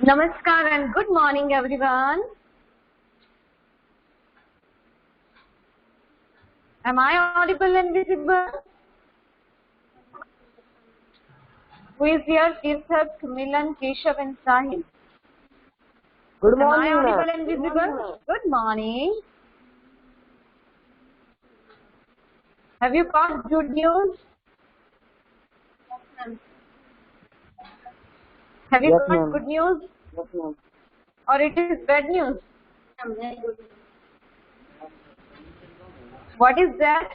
Namaskar and good morning, everyone. Am I audible and visible? Who is here? Tirthak, Milan, Keshav and Sahil. Good morning, Am I ma'am. audible and visible? Good morning. Have you got good news? Have you Yes, got ma'am. good news? Yes, ma'am. Or it is bad news? What is that?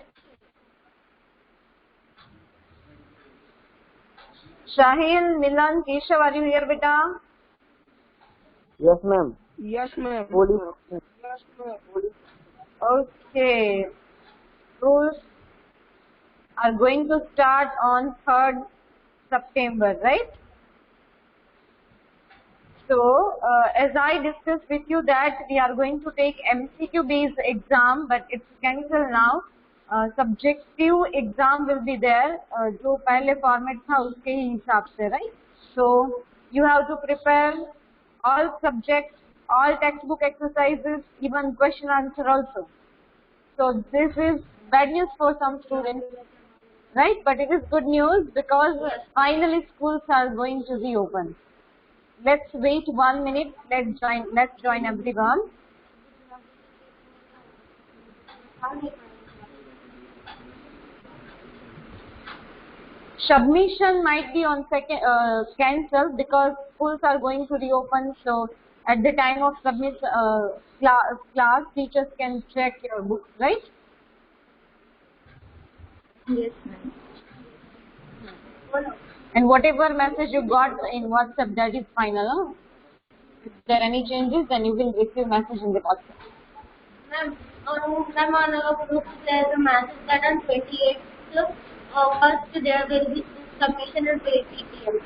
Sahil, Milan, Keshav, are you here, beta? Yes, ma'am. Yes, ma'am. Police. Okay. Schools are going to start on 3rd September, right? So, as I discussed with you that we are going to take MCQ based exam, but it's cancelled now. Subjective exam will be there, जो पहले format था उसके ही हिसाब से, right? So, you have to prepare all subjects, all textbook exercises, even question answer also. So, this is bad news for some students, right? But it is good news because finally schools are going to reopen. Let's wait 1 minute. Let's join everyone. Submission might be on second cancelled because schools are going to reopen. So at the time of class, teachers can check your books, right? Yes, ma'am. And whatever message you got in WhatsApp, that is final. Huh? If there are any changes, then you will receive message in the WhatsApp. Ma'am, on our group there's a message that on 28th August there will be submission and pay PTM.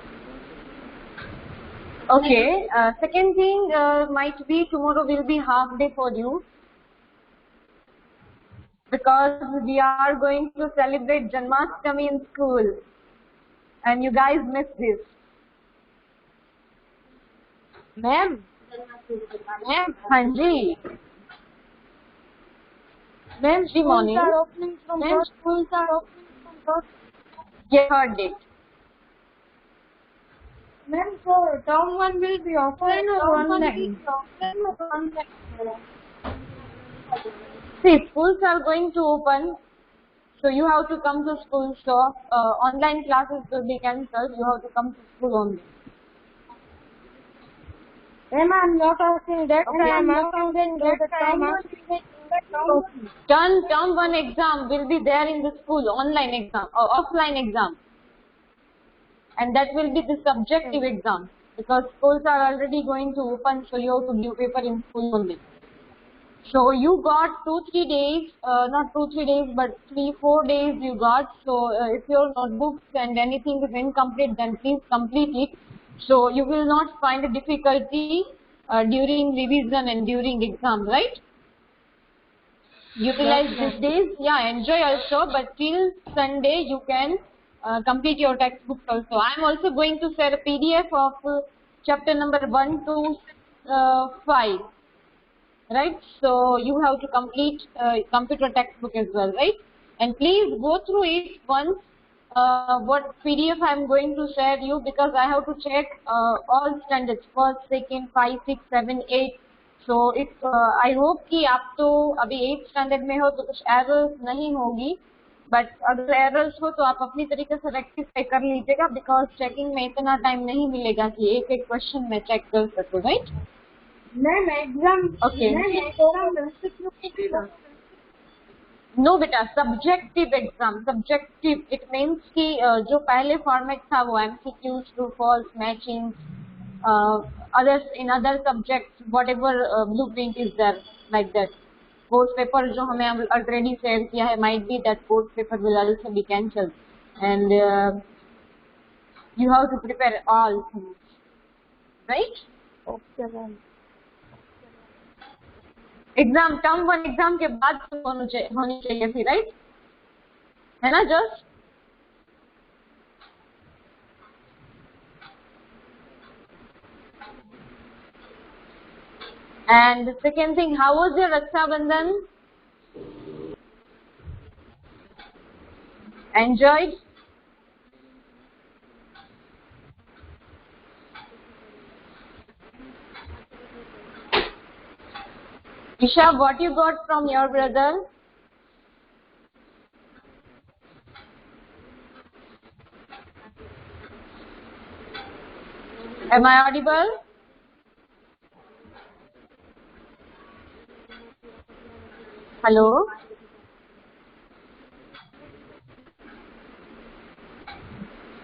Okay. Second thing might be tomorrow will be half day for you because we are going to celebrate Janmashtami in school, and you guys miss this. Ma'am. Hanji. Ma'am, Good morning. schools are opening from Ma'am, first. Schools are opening from first. Yeah, third date. Ma'am, so term one will be offline or online? See, schools are going to open, so you have to come to school. So online classes will be cancelled. You have to come to school only. Ma'am, I'm not asking that. Okay. I'm asking that the term one. Term one exam will be there in the school, online exam or offline exam. And that will be the subjective exam because schools are already going to open, so you have to give paper in school only. So you got 2-3 days, not 2-3 days, but 3-4 days you got. So if your notebooks and anything is incomplete, then please complete it. So you will not find a difficulty during revision and during exam, right? Utilize these days, yeah, enjoy also, but till Sunday you can complete your textbooks also. I am also going to share a PDF of chapter number 1 to 5, right? So you have to complete computer textbook as well, right? And please go through it once. What PDF I am going to share you because I have to check all standards, first, second, 5, 6, 7, 8. So if I hope कि आप तो अभी 8th standard में हो तो कुछ errors नहीं होगी, बट अगर एरर्स हो तो आप अपनी तरीके से रेक्टिफाई कर लीजिएगा बिकॉज चेकिंग में इतना टाइम नहीं मिलेगा कि एक एक क्वेश्चन में चेक कर सकूं, right? Ma'am, exam. Okay. Ma'am, no बेटा, subjective exam. Subjective it means कि जो पहले फॉर्मेट था वो MCQs, true false, matching, others in other subjects whatever blueprint is there like that. Course paper जो हमें already share किया है, might be that course paper will also be cancelled and you have to prepare all things, right? Okay, ma'am. Exam term one exam के बाद होनी चाहिए थी, right? है ना just? And the second thing, how was your Raksha Bandhan? Enjoyed? Isha, what you got from your brother? Am I audible? Hello?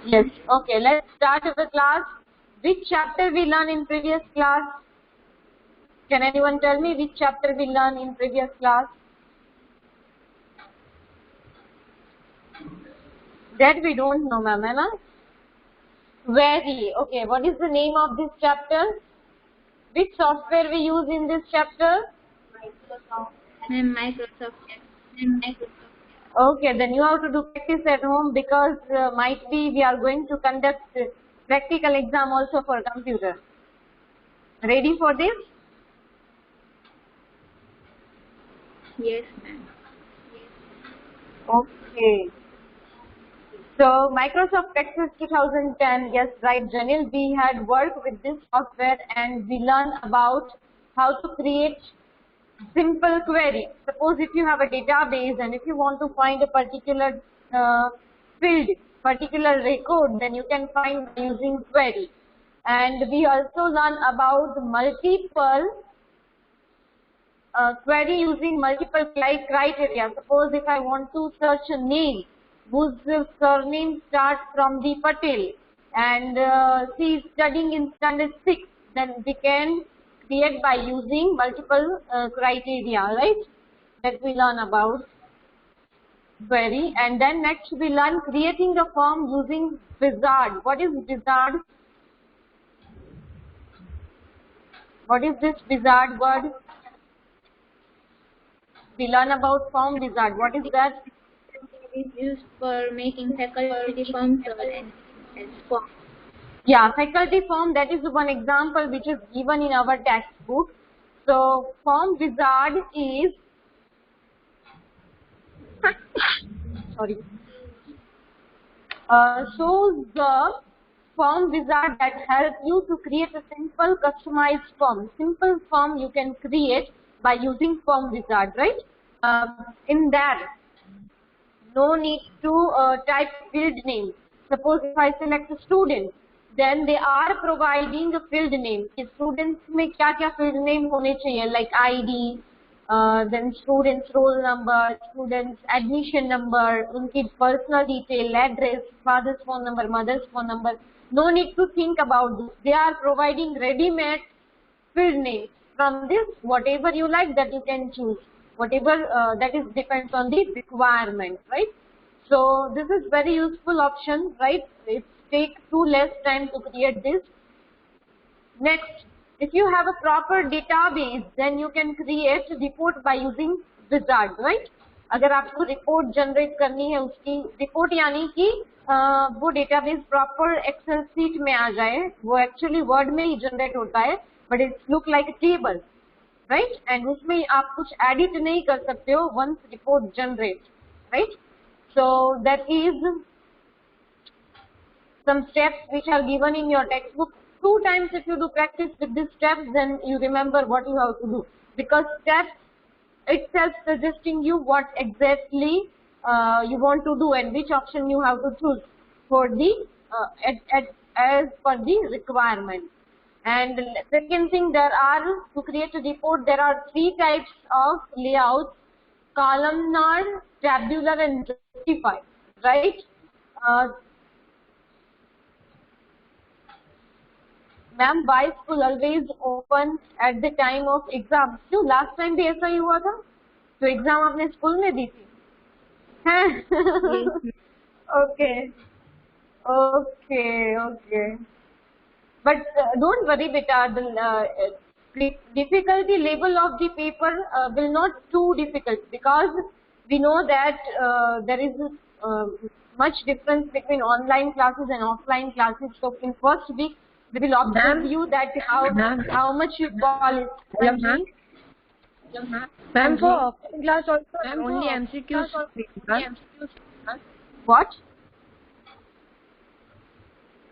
Yes. Okay, let's start with the class. Which chapter we learned in previous class? Can anyone tell me which chapter we learned in previous class? That we don't know, ma'am, है ना? Very. Okay, what is the name of this chapter? Which software we use in this chapter? Microsoft. Okay, then you have to do practice at home because might be we are going to conduct practical exam also for computer. Ready for this? Yes, ma'am. Okay. So Microsoft Access 2010, yes, right, Janil, we had worked with this software and we learned about how to create simple query. Suppose if you have a database and if you want to find a particular field, particular record, then you can find using query. And we also learn about multiple query using multiple criteria. Suppose if I want to search a name whose surname starts from the Patel and she is studying in standard 6, then we can create by using multiple criteria, right? That we learn about query. And then next we learn creating a form using wizard. What is wizard? What is this wizard word? We learn about form wizard. What is that? It is used for making faculty forms and forms. Yeah, faculty form, that is one example which is given in our textbook. So form wizard is sorry shows the form wizard that helps you to create a simple customized form. Simple form you can create by using form wizard, right? In that, no need to type field name. Suppose if I select a student, then they are providing a field name. Students में क्या field name होने चाहिए, like ID, then students roll number, students admission number, उनकी personal detail, address, father's phone number, mother's phone number. No need to think about this. They are providing ready-made field names. From this, whatever you like, that you can choose. Whatever that is depends on the requirement, right? So this is very useful option, right? It takes too less time to create this. Next, if you have a proper database, then you can create report by using wizard, right? अगर आपको report generate करनी है, उसकी report यानी कि वो database proper Excel sheet में आ जाए, वो actually Word में ही generate होता है, but it look like a table, right? And उसमें आप कुछ edit नहीं कर सकते हो once report generate, right? So that is some steps which are given in your textbook. 2 times if you do practice with these steps, then you remember what you have to do. Because steps itself suggesting you what exactly you want to do and which option you have to choose for the as per the requirement. And second thing, to create a report, there are 3 types of layouts: columnar, tabular, and justify, right? Ma'am, why school always open at the time of exam? क्यों last time भी ऐसा ही हुआ था? तो exam आपने school में दी थी? हैं? Okay, okay, okay. But don't worry, beta. The difficulty level of the paper will not too difficult, because we know that there is much difference between online classes and offline classes. So in first week, They will observe you that how much you ball is. Hello, ma'am. Ma'am, for offline class also only MCQs. What?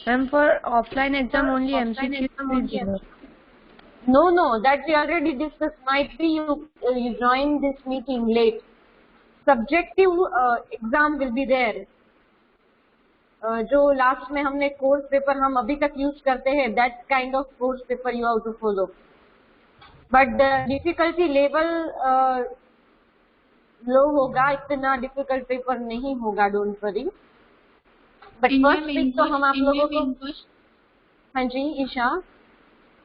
Ma'am, for offline exam only MCQs. No, that we already discussed. Might be you joined this meeting late. Subjective exam will be there. जो last में हमने course paper हम अभी तक use करते हैं, that kind of course paper you have to follow. But the difficulty level low होगा, इतना डिफिकल्ट पेपर नहीं होगा, don't worry. But first week तो हम आप लोगों को. हाँ जी Isha.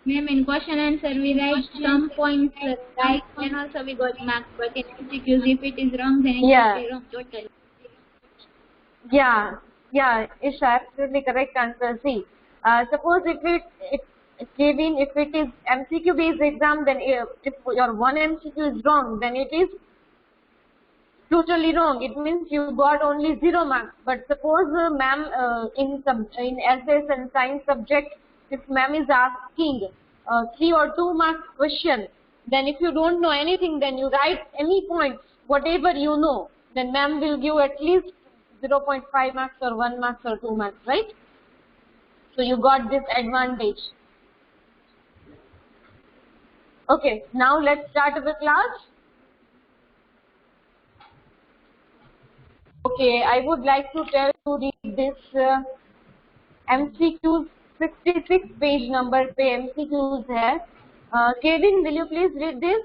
Ma'am, in question answer we write some points right and also we got marks, but in MCQs if it is wrong then it will be wrong totally. Yeah, Isha, absolutely correct answer. See, suppose if it is MCQ based exam, then if your one MCQ is wrong, then it is totally wrong. It means you got only 0 marks. But suppose ma'am in SS and science subject, if ma'am is asking 3 or 2 marks question, then if you don't know anything, then you write any points, whatever you know, then ma'am will give at least 0.5 marks or 1 marks or 2 marks, right? So you got this advantage. Okay, now let's start the class. Okay, I would like to tell you read this MCQs 66 page number पे MCQs है. Kevin, will you please read this?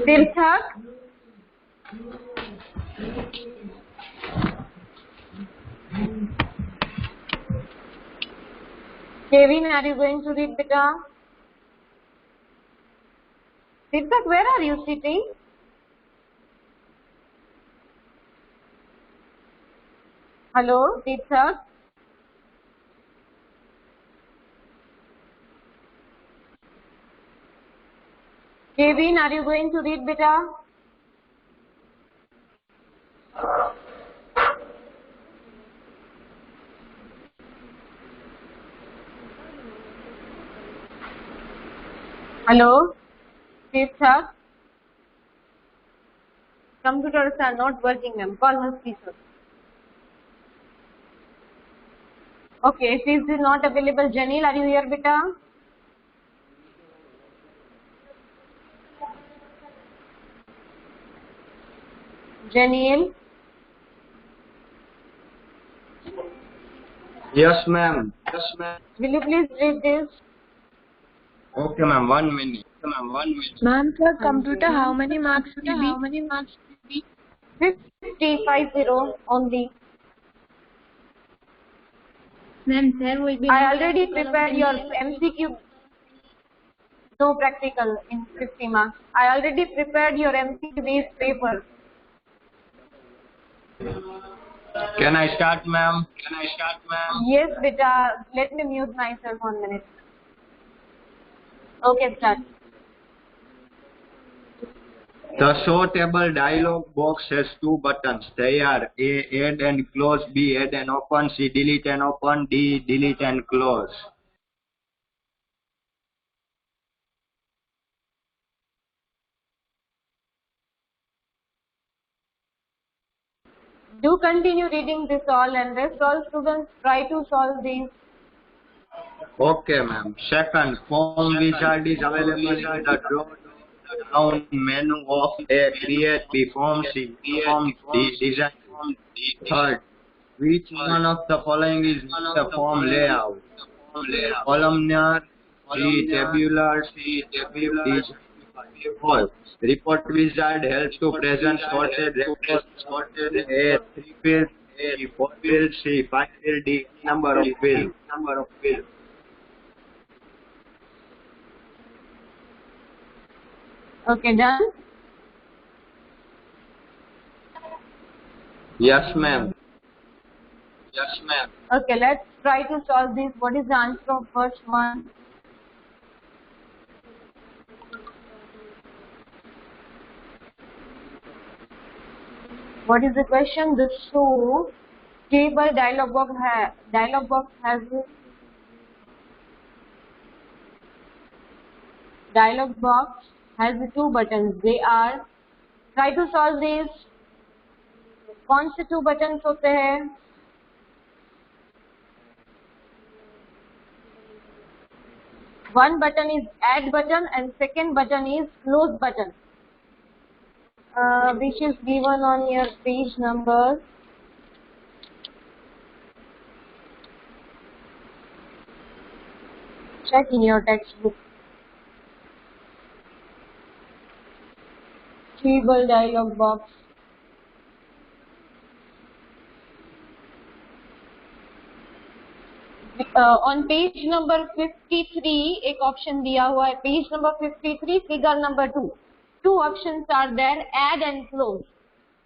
Tirthak? Kevin, are you going to read beta? Tirthak, where are you sitting? Hello, Tirthak? Kevin, are you going to read beta? Hello, Tirthak? Computers are not working, ma'am. Call her teacher. Okay, if she is not available, Janil, are you here, beta? Janil? Yes, ma'am. Yes, ma'am. Will you please read this? Okay, ma'am. 1 minute. Ma'am, for computer, how many marks will be? 50 only. Ma'am, there will be. I already prepared your MCQ. No practical in 50 marks. I already prepared your MCQ based paper. Can I start, ma'am? Yes, beta. Let me mute myself 1 minute. Okay, start. The sortable dialog box has 2 buttons. They are A, add and close, B, add and open, C, delete and open, D, delete and close. Do continue reading this all, and rest all students try to solve these. Okay, ma'am. Second, form wizard is available in the drop-down menu of A, create, B, form, C, form, D, design. Third, which one of the following is the form layout? Columnar, C, tabular, D. Fourth, report wizard helps to present sorted records. A, 3 fields, B, 4 fields, C, 5 fields, D, number of fields. Okay, done? Yes, ma'am. Okay, let's try to solve this. What is the answer of first one? What is the question? The show table dialog box has two buttons. They are, try to solve this. कौन से 2 buttons होते हैं? One button is add button and second button is close button, which is given on your page number. Check in your textbook. Table dialog box. On page number 53 एक option दिया हुआ है. Page number 53 figure number 2. 2 options are there, add and close.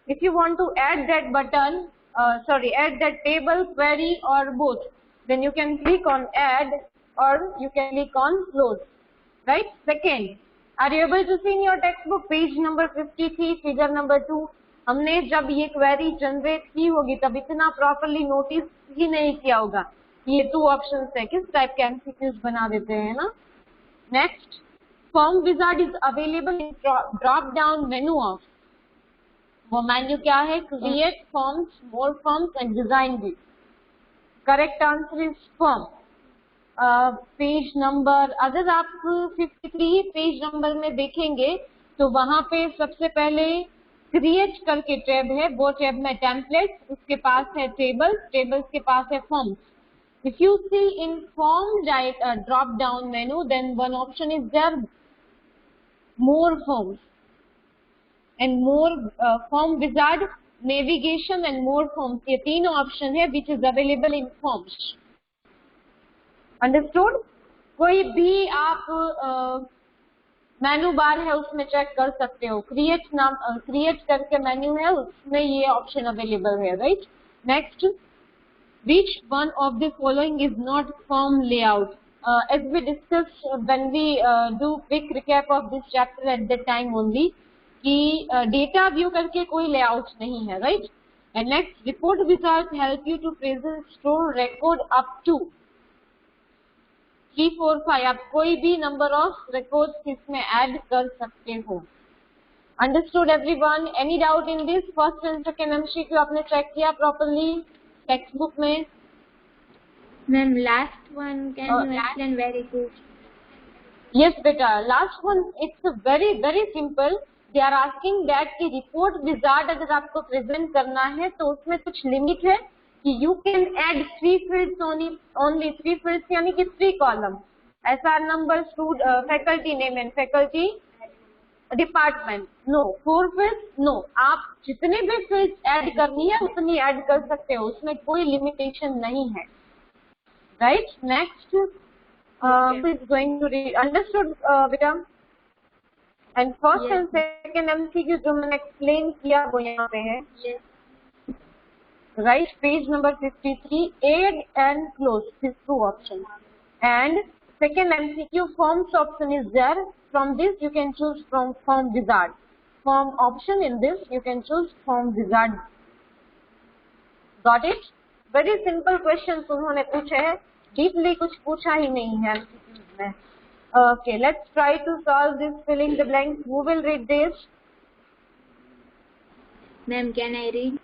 If you want to add that button, add that table, query or both, then you can click on add or you can click on close. Right? Second, are you able to see in your textbook page number 53 figure number 2? हमने जब ये query generate की होगी तब इतना properly notice ही नहीं किया होगा. ये 2 options है, किस टाइप के MCQs बना देते हैं ना. Next, form wizard is available in drop down menu of. वो मेन्यू क्या है? Create forms, more forms and design view. Correct answer is form. Page number, अगर आप 53 पेज नंबर में देखेंगे तो वहां पे सबसे पहले क्रिएट करके टैब है, वो टैब में टेम्पलेट, उसके पास है टेबल्स, टेबल्स के पास है forms. If you see in form drop down menu, then one option is there, more forms and more form wizard, navigation and more forms. ये तीनों ऑप्शन है which is available in forms. Understood? कोई भी आप मेनू बार है उसमें check कर सकते हो. क्रिएट करके मेन्यू है उसमें ये ऑप्शन अवेलेबल है. Right? Next, which one of the following is not form layout? As we discussed when we do quick recap of this chapter at that time only, कि data view करके कोई layout नहीं है. right? And next, report wizard help you to present store record up to 3, 4, 5. आप कोई भी number of records इसमें add कर सकते हो. Understood everyone? Any doubt in this? First and second MCQ आपने चेक किया प्रॉपर्ली टेक्स्ट बुक में? Ma'am last one can you explain very good? Yes बेटा, last one it's very very simple. They are asking that कि report wizard अगर आपको present करना है तो उसमें कुछ लिमिट है कि you can add 3 fields only 3 fields यानी कि 3 column. SR number, faculty name and faculty department. No. 4 fields? No. आप जितने भी fields add करनी है उतनी add कर सकते हो, उसमें कोई limitation नहीं है. Right? Next, who is going to read? Understood, बेटा? And first and second MCQ जो मैंने explain किया वो यहाँ पे है. Right, page number 53, add and close, these 2 options. And second MCQ, forms option is there. From this you can choose from form wizard. Form option in this you can choose form wizard. Got it? Very simple questions उन्होंने पूछे हैं, deeply कुछ पूछा ही नहीं है MCQs में. Okay, let's try to solve this filling the blanks. Who will read this? Ma'am, can I read?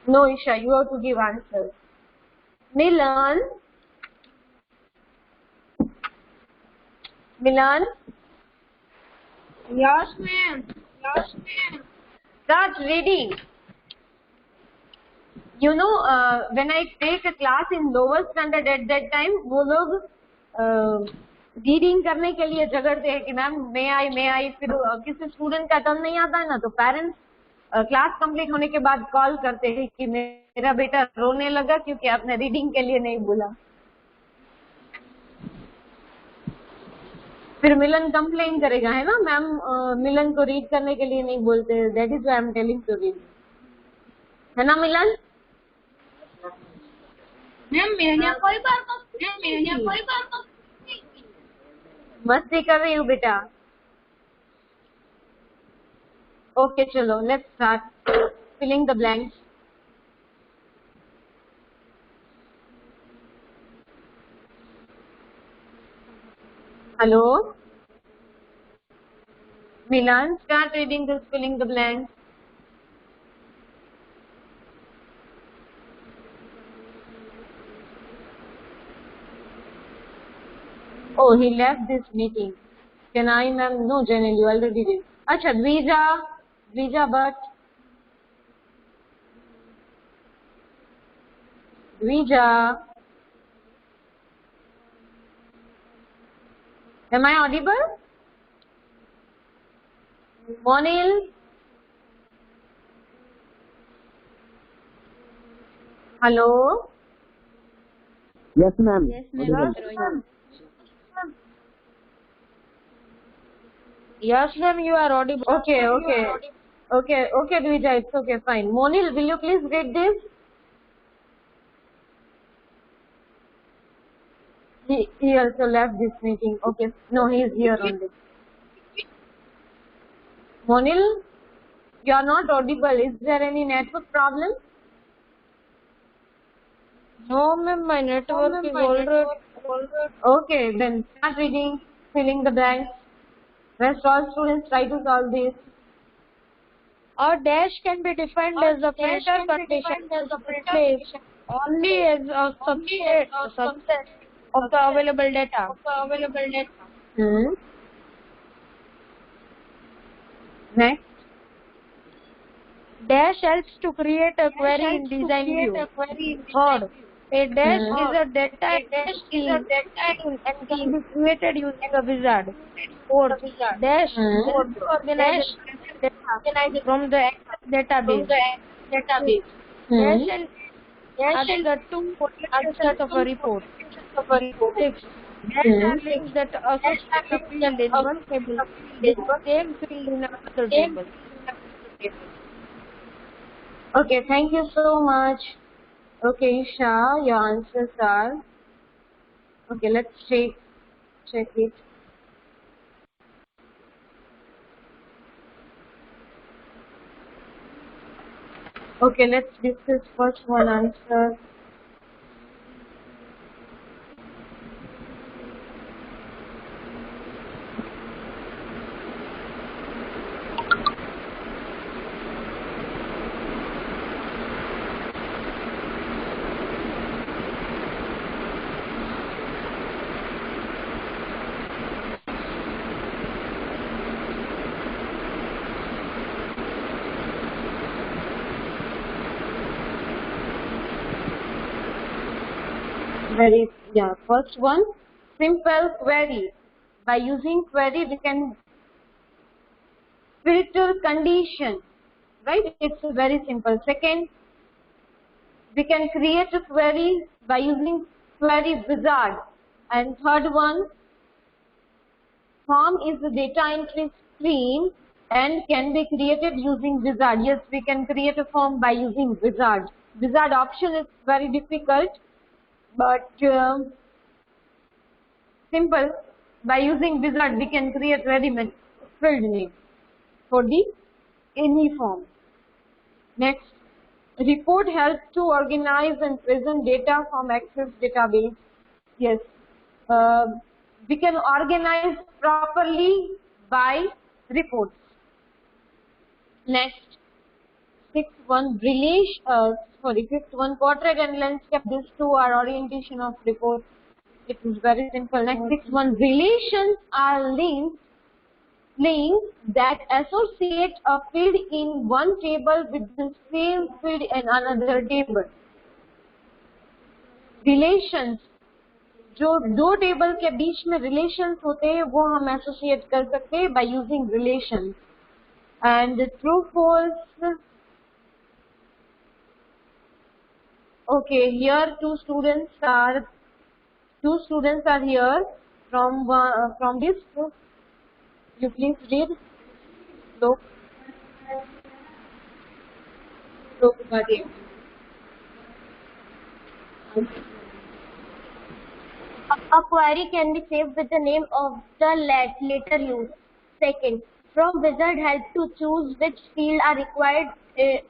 No, Isha, you have to give answers. Milan? Yes, ma'am. Start reading. You know, when I take a class in lower standard at that time, वो लोग reading करने के लिए झगड़ते हैं कि ma'am may I. फिर किसी स्टूडेंट का टर्न नहीं आता है ना तो पेरेंट्स क्लास कंप्लीट होने के बाद कॉल करते हैं कि मेरा बेटा रोने लगा क्योंकि आपने रीडिंग के लिए नहीं बोला. फिर मिलन कंप्लेन करेगा, है ना मैम, मिलन को रीड करने के लिए नहीं बोलते. That is why I am telling to read. है ना मिलन? मैम मैंने कोई बार मस्ती कर रही हूँ बेटा. Okay, chalo, let's start filling the blanks. Hello? Milan, start reading this filling the blanks. Oh, he left this meeting. Can I, ma'am? No, Janelle, you already did. Acha, Dvija Bhatt. Dvija. Am I audible? Monil? Hello? Yes, ma'am. Yes, ma'am. Yes, ma'am, you are audible. Okay, Dvija, it's okay, fine. Monil, will you please read this? He also left this meeting. Okay, no, he is here only. Monil, you are not audible. Is there any network problem? No, ma'am, my network is already. Okay, then start reading, filling the blanks. Rest all students try to solve this. A dash can be defined as a filter condition place only as a subset of the available data. Next. Dash helps to create a query in design view. Third, a dash is a data scheme and can be created using a wizard. Fourth, dash organizes data from the database. Dash and are the two aspects of a report. Six, dash are links that associate a field in one table with the same field in another table. Okay, thank you so much. Okay, Isha, your answers are. Okay, let's check it. Okay, let's discuss first one answer. First one, simple query. By using query, we can filter condition, right? It's very simple. Second, we can create a query by using query wizard. And third one, form is the data entry screen and can be created using wizard. Yes, we can create a form by using wizard. Wizard option is very difficult, but simple. By using wizard, we can create ready-made field name for the any form. Next, report helps to organize and present data from Access database. Yes, we can organize properly by reports. Next, fifth one, portrait and landscape. These two are orientation of report. It is very simple. Next, sixth one, relations are links that associate a field in one table with the same field in another table. Relations, जो दो table के बीच में relations होते हैं वो हम associate कर सकते हैं by using relations. And true false. Okay, here two students are here from this group. You please read. Look. A query can be saved with the name of the letter used. Second, From wizard help to choose which field are required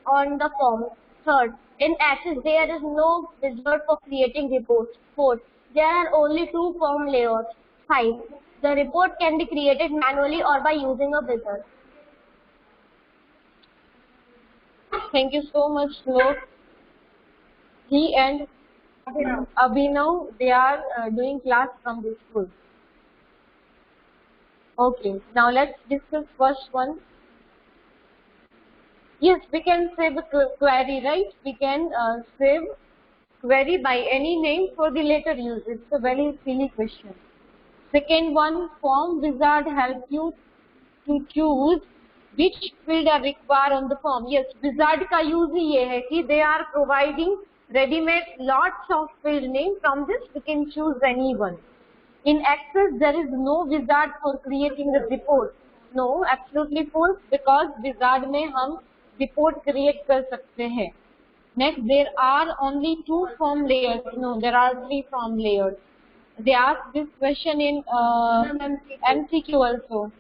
on the form. Third, in Access there is no wizard for creating reports. Fourth, there are only two form layouts. 5. The report can be created manually or by using a wizard. Thank you so much, Lok. He and Abhinav, they are doing class from this school. Okay, now let's discuss first one. Yes, we can save a query, right? We can save query by any name for the later use. It's a very silly question. Second one, form wizard help you to choose which field are required on the form. Yes, wizard का use ही ये है कि they are providing ready-made lots of field name. From this we can choose any one. In Access there is no wizard for creating the report. No, absolutely false, because wizard में हम report create कर सकते हैं. Next, there are only 2 form layers. No, there are 3 form layers. They asked this question in MCQ also.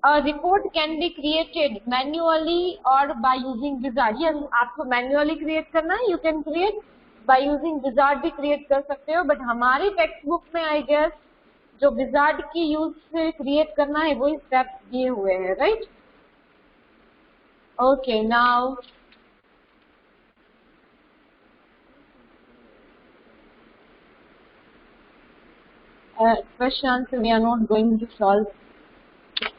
A report can be created manually or by using wizard. Yes, आपको manually create करना है, you can create by using wizard भी create कर सकते हो. But हमारे text book में I guess जो wizard की यूज से create करना है वही steps दिए हुए हैं, right? Okay, now question answer we are not going to solve.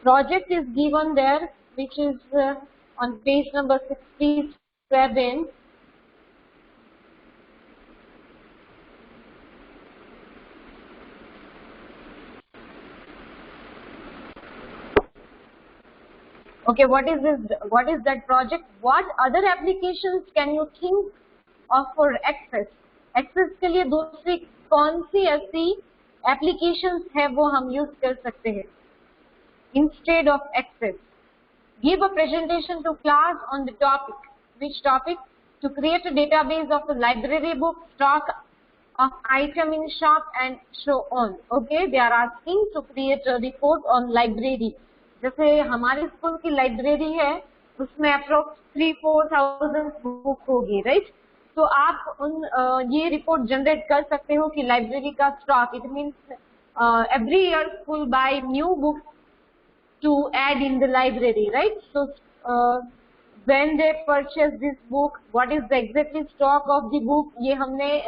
Project is given there, which is on page number 67. Okay, what is this? What is that project? What other applications can you think of for Access? Access के लिए दूसरी कौन सी ऐसी applications है वो हम use कर सकते हैं instead of Access? Give a presentation to class on the topic. Which topic? To create a database of the library book, stock of item in shop and so on. Okay, they are asking to create a report on library. जैसे हमारे school की library है उसमें approx 3-4,000 book होगी, right? तो आप ये report generate कर सकते हो कि लाइब्रेरी का stock, it means every year school buy new books to add in the library, right? So when they purchase this book, what is the exactly stock of the book, ये हमने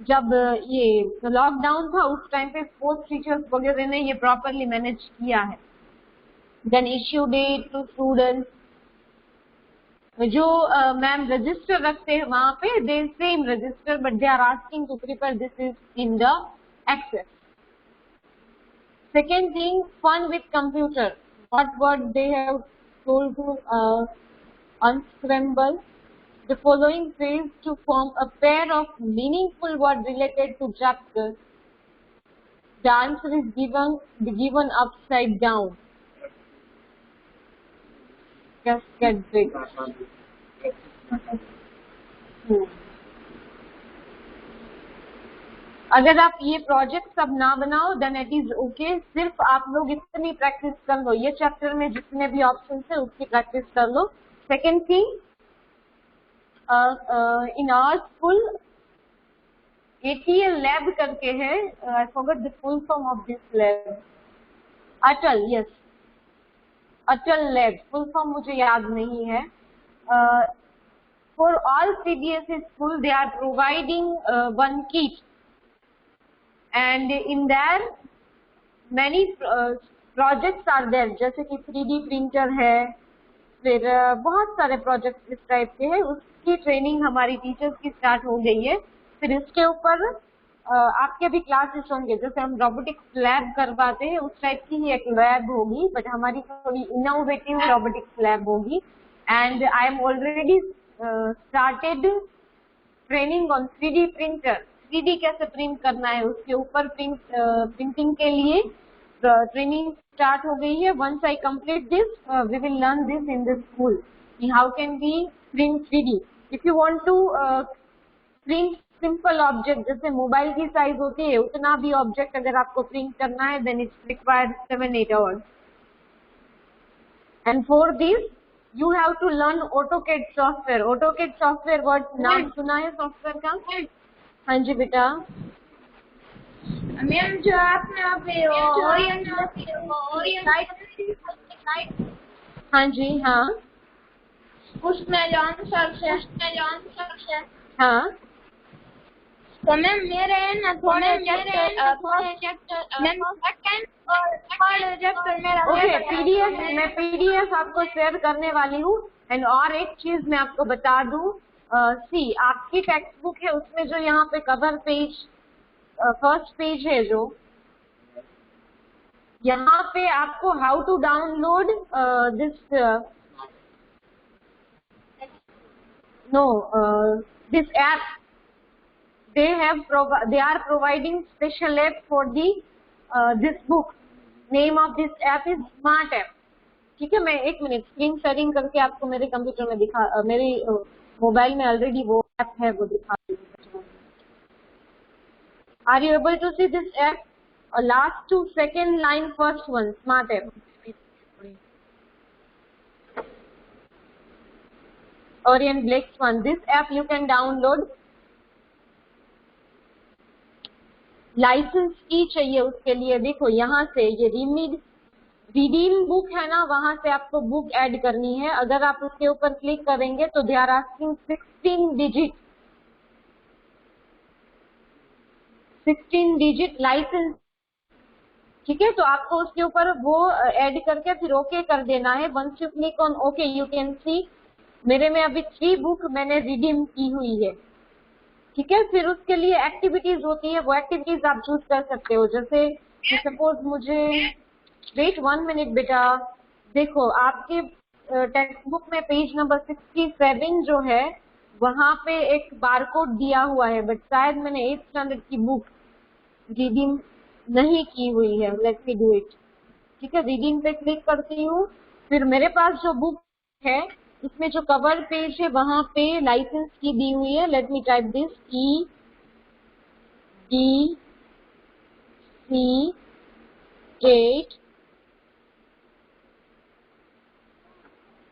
जब ये lockdown था उस time पे sports teachers वगैरह ने ये प्रॉपरली मैनेज किया है. Then issue date to students. जो मैम रजिस्टर रखते हैं वहाँ पे they same register but they are asking to prepare this is in the Access. Second thing, fun with computer. What they have told to unscramble the following phrase to form a pair of meaningful words related to chapters. The answer is given upside down. Just get big. अगर आप ये project सब ना बनाओ then it is okay. सिर्फ आप लोग इतनी प्रैक्टिस कर लो, ये चैप्टर में जितने भी ऑप्शन है उसकी प्रैक्टिस कर लो. Second thing, in our school ATL lab करके है, I forgot the full form of this lab. Atal, yes, Atal lab full form मुझे याद नहीं है. For all CBSE school they are providing one kit and in there many projects are there, जैसे कि 3D printer है, फिर बहुत सारे प्रोजेक्ट्स इस टाइप के हैं. उसकी ट्रेनिंग हमारी टीचर्स की स्टार्ट हो गई है. फिर इसके ऊपर आपके भी क्लासेस होंगे, जैसे हम रोबोटिक्स लैब करवाते हैं उस टाइप की ही एक लैब होगी, बट हमारी थोड़ी इनोवेटिव रोबोटिक्स लैब होगी. And I am already started training on 3D printer. 3D कैसे प्रिंट करना है उसके ऊपर प्रिंटिंग के लिए ट्रेनिंग स्टार्ट हो गई है. Once I complete this we will learn this in the school, how can we print 3D. If you want to print simple object जैसे मोबाइल की साइज होती है उतना भी ऑब्जेक्ट अगर आपको प्रिंट करना है then it's required 7-8 hours. And for this, you have to learn AutoCAD software. AutoCAD software word नाम सुना है सॉफ्टवेयर का? हाँ जी बेटा. मैम जो आपने अभी हाँ जी. हाँ. उसमें जो आंसर है हाँ. तो मैम मेरे है ना थोड़े चैप्टर मैम सेकंड और थर्ड चैप्टर मेरा ओके. पीडीएफ मैं पीडीएफ आपको शेयर करने वाली हूँ. एंड और एक चीज मैं आपको बता दूं. सी आपकी टेक्स्ट बुक है, उसमें जो यहाँ पे कवर पेज फर्स्ट पेज है, जो यहाँ पे आपको how to download this this app. they are providing special app for the this book. Name of this app is Smart App. ठीक है. मैं एक मिनट स्क्रीन शेयरिंग करके आपको मेरे कंप्यूटर में दिखा, मेरे मोबाइल में ऑलरेडी वो ऐप है, वो दिखा दूँ. Are you able to see this app? Last to second line, first one, Smart App. Orient Black Swan. This app you can download. License की चाहिए उसके लिए. देखो यहाँ से ये रिडीम बुक है ना, वहां से आपको बुक ऐड करनी है. अगर आप उसके ऊपर क्लिक करेंगे तो they are asking 16 digit license. ठीक है. तो आपको उसके ऊपर वो ऐड करके फिर ओके कर देना है. Once you click on okay, you can see मेरे में अभी 3 बुक मैंने रिडीम की हुई है. ठीक है. फिर उसके लिए एक्टिविटीज होती है, वो एक्टिविटीज आप चूज कर सकते हो. जैसे सपोज मुझे, वेट 1 मिनट बेटा. देखो आपके टेक्स्ट बुक में पेज नंबर 67 जो है, वहां पे एक बारकोड दिया हुआ है, बट शायद मैंने 8th स्टैंडर्ड की बुक रीडिंग नहीं की हुई है. Let me do it. ठीक है. रीडिंग पे क्लिक करती हूँ. फिर मेरे पास जो बुक है इसमें जो कवर पेज है वहां पे लाइसेंस की दी हुई है. Let me type this EDC8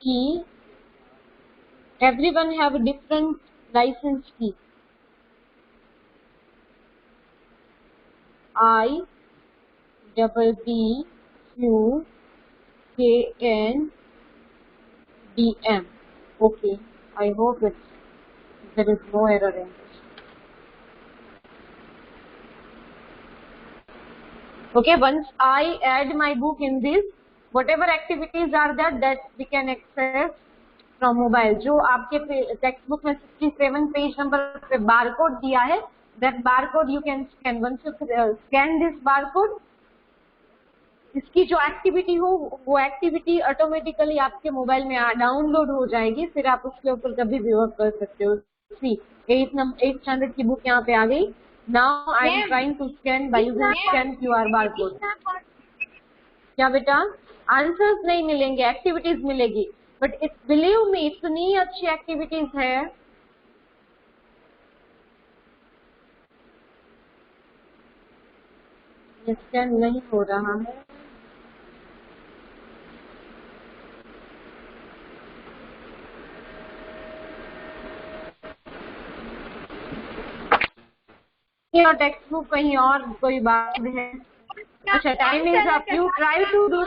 key. Everyone have a different license key. IBBQKNDM. Okay. I hope there is no error in this. Okay. Once I add my book in this, whatever activities are there that we can access from mobile. जो आपके text book में 67 page number पे barcode दिया है, that barcode you can scan. Once you scan this barcode, इसकी जो activity हो वो एक्टिविटी ऑटोमेटिकली आपके मोबाइल में डाउनलोड हो जाएगी. फिर आप उसके ऊपर कभी भी वर्क कर सकते हो. सी 8th स्टैंडर्ड की बुक यहाँ पे आ गई. Now I am trying to scan by using scan QR barcode. क्या बेटा? आंसर्स नहीं मिलेंगे, एक्टिविटीज मिलेगी. बट इट्स बिलीव मी, इतनी अच्छी एक्टिविटीज है. ये स्कैन नहीं हो रहा है. और टेक्स्ट बुक कहीं और कोई बात है. अच्छा, time is up. You try to do.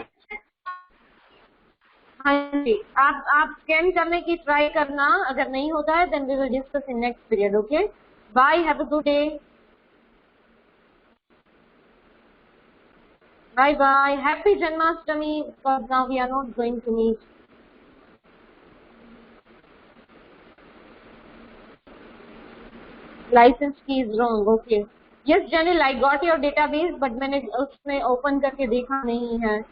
हाँ जी, आप स्कैन करने की ट्राई करना. अगर नहीं होता है then we will discuss in next period. Okay, bye, have a good day. Bye bye. Happy Janmashtami. Because now we are not going to meet. Licence key is wrong. Okay. Yes Janil, I got your database, but मैंने उसमें open करके देखा नहीं है.